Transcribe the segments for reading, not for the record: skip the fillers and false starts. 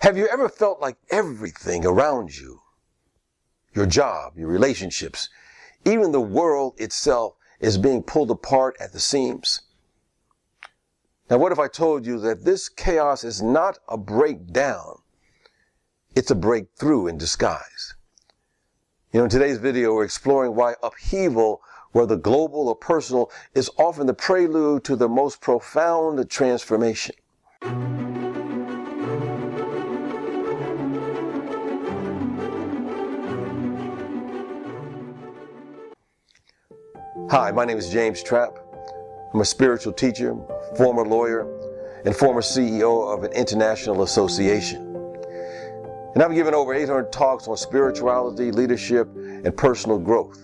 Have you ever felt like everything around you, your job, your relationships, even the world itself is being pulled apart at the seams? Now, what if I told you that this chaos is not a breakdown, it's a breakthrough in disguise? In today's video, we're exploring why upheaval, whether global or personal, is often the prelude to the most profound transformation. Hi, my name is James Trapp. I'm a spiritual teacher, former lawyer, and former CEO of an international association. And I've given over 800 talks on spirituality, leadership, and personal growth,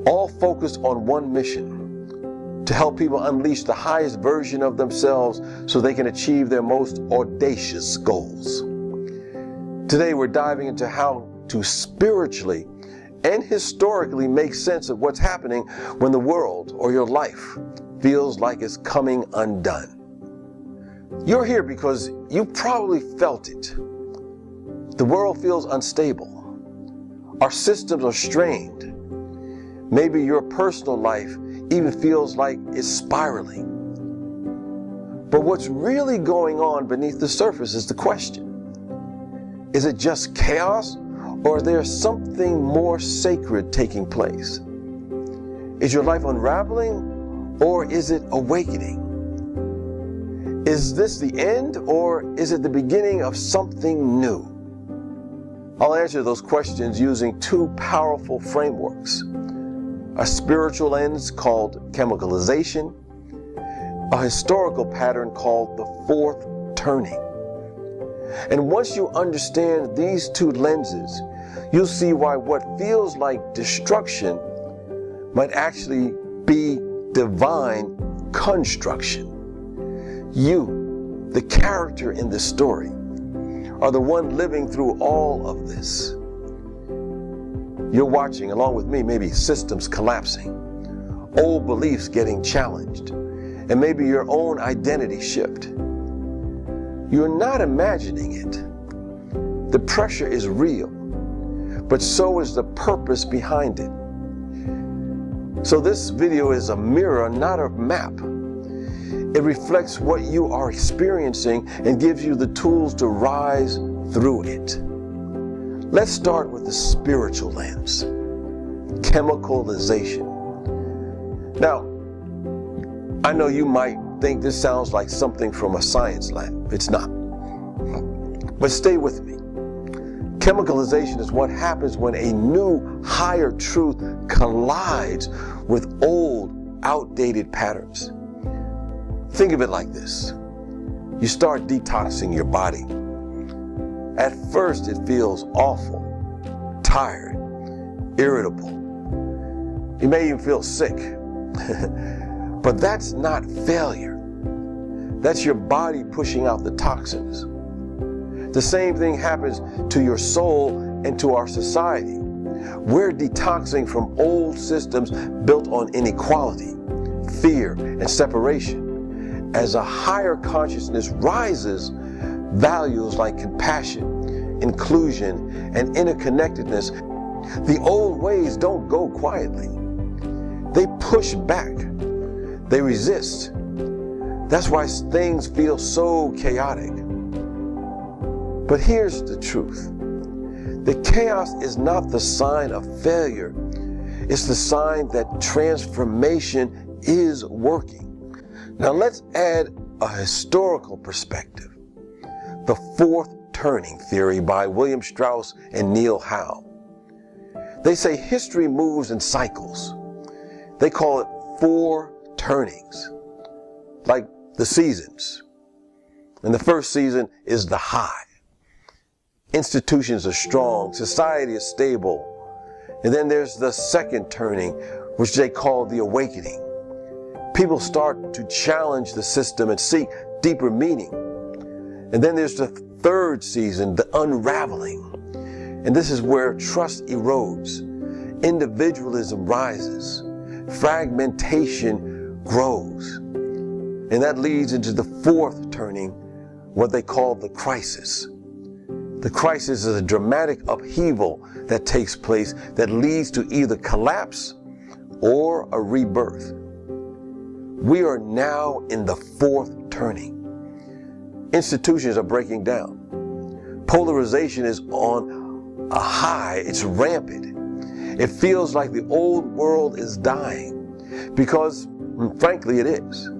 all focused on one mission: to help people unleash the highest version of themselves so they can achieve their most audacious goals. Today we're diving into how to spiritually and historically make sense of what's happening when the world or your life feels like it's coming undone. You're here because you probably felt it. The world feels unstable. Our systems are strained. Maybe your personal life even feels like it's spiraling. But what's really going on beneath the surface is the question. Is it just chaos, or is there something more sacred taking place? Is your life unraveling, or is it awakening? Is this the end, or is it the beginning of something new? I'll answer those questions using two powerful frameworks: a spiritual lens called chemicalization, a historical pattern called the fourth turning. And once you understand these two lenses, you'll see why what feels like destruction might actually be divine construction. You, the character in this story, are the one living through all of this. You're watching, along with me, maybe systems collapsing, old beliefs getting challenged, and maybe your own identity shift. You're not imagining it. The pressure is real, but so is the purpose behind it. So this video is a mirror, not a map. It reflects what you are experiencing and gives you the tools to rise through it. Let's start with the spiritual lens, chemicalization. Now, I know you might think this sounds like something from a science lab. It's not. But stay with me. Chemicalization is what happens when a new, higher truth collides with old, outdated patterns. Think of it like this. You start detoxing your body. At first, it feels awful, tired, irritable. You may even feel sick. But that's not failure. That's your body pushing out the toxins. The same thing happens to your soul and to our society. We're detoxing from old systems built on inequality, fear, and separation. As a higher consciousness rises, values like compassion, inclusion, and interconnectedness, the old ways don't go quietly. They push back. They resist. That's why things feel so chaotic. But here's the truth. The chaos is not the sign of failure. It's the sign that transformation is working. Now let's add a historical perspective. The fourth turning theory by William Strauss and Neil Howe. They say history moves in cycles. They call it four turnings, like the seasons. And the first season is the high. Institutions are strong, society is stable. And then there's the second turning, which they call the awakening. People start to challenge the system and seek deeper meaning. And then there's the third season, the unraveling. And this is where trust erodes, individualism rises, fragmentation grows. And that leads into the fourth turning, what they call the crisis. The crisis is a dramatic upheaval that takes place that leads to either collapse or a rebirth. We are now in the fourth turning. Institutions are breaking down. Polarization is on a high. It's rampant. It feels like the old world is dying because, frankly, it is.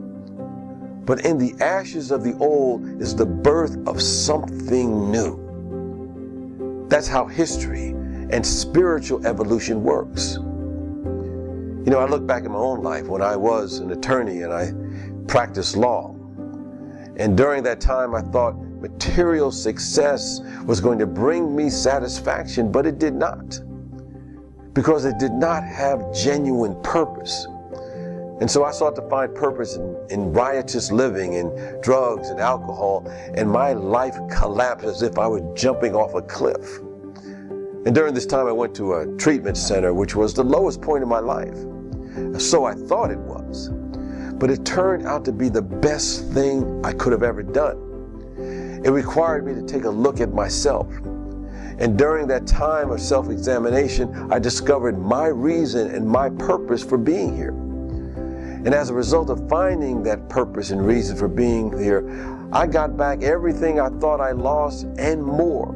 But in the ashes of the old is the birth of something new. That's how history and spiritual evolution works. You know, I look back at my own life when I was an attorney and I practiced law. And during that time, I thought material success was going to bring me satisfaction, but it did not. Because it did not have genuine purpose. And so I sought to find purpose in riotous living, in drugs and alcohol, and my life collapsed as if I was jumping off a cliff. And during this time, I went to a treatment center, which was the lowest point in my life. So I thought it was. But it turned out to be the best thing I could have ever done. It required me to take a look at myself. And during that time of self-examination, I discovered my reason and my purpose for being here. And as a result of finding that purpose and reason for being here, I got back everything I thought I lost and more.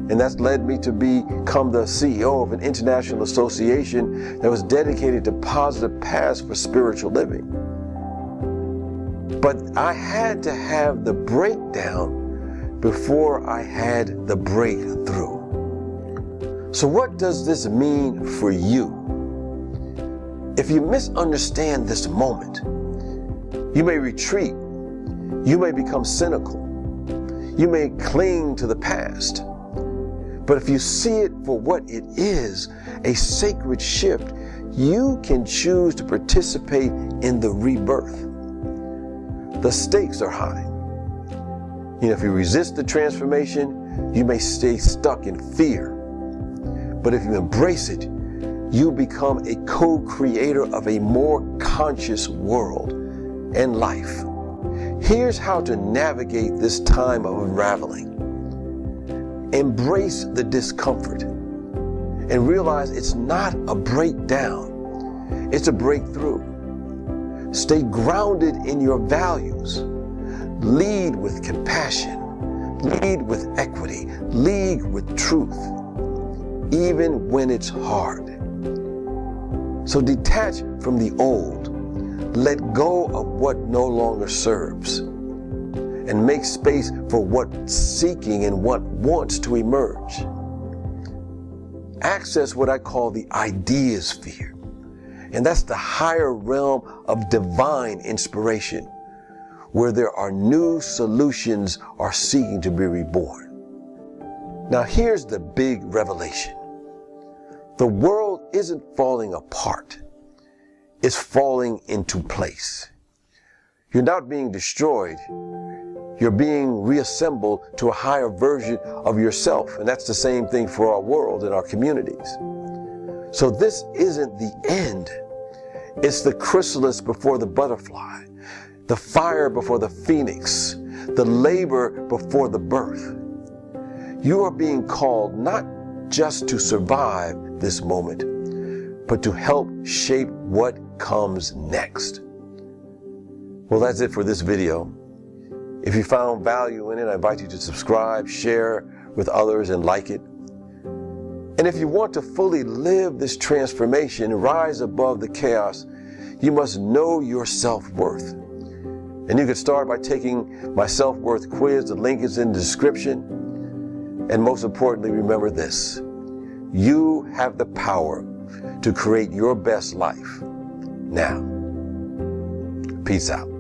And that's led me to become the CEO of an international association that was dedicated to positive paths for spiritual living. But I had to have the breakdown before I had the breakthrough. So what does this mean for you? If you misunderstand this moment, you may retreat, you may become cynical, you may cling to the past. But if you see it for what it is, a sacred shift, you can choose to participate in the rebirth. The stakes are high. You know, if you resist the transformation, you may stay stuck in fear. But if you embrace it, you become a co-creator of a more conscious world and life. Here's how to navigate this time of unraveling. Embrace the discomfort and realize it's not a breakdown, it's a breakthrough. Stay grounded in your values. Lead with compassion, lead with equity, lead with truth, even when it's hard. So detach from the old, let go of what no longer serves, and make space for what's seeking and what wants to emerge. Access what I call the idea sphere, and that's the higher realm of divine inspiration, where there are new solutions are seeking to be reborn. Now here's the big revelation. The world isn't falling apart, it's falling into place. You're not being destroyed, you're being reassembled to a higher version of yourself, and that's the same thing for our world and our communities. So this isn't the end, it's the chrysalis before the butterfly, the fire before the phoenix, the labor before the birth. You are being called not just to survive this moment, but to help shape what comes next. Well, that's it for this video. If you found value in it, I invite you to subscribe, share with others, and like it. And if you want to fully live this transformation and rise above the chaos, you must know your self-worth. And you can start by taking my self-worth quiz. The link is in the description. And most importantly, remember this: you have the power to create your best life now. Peace out.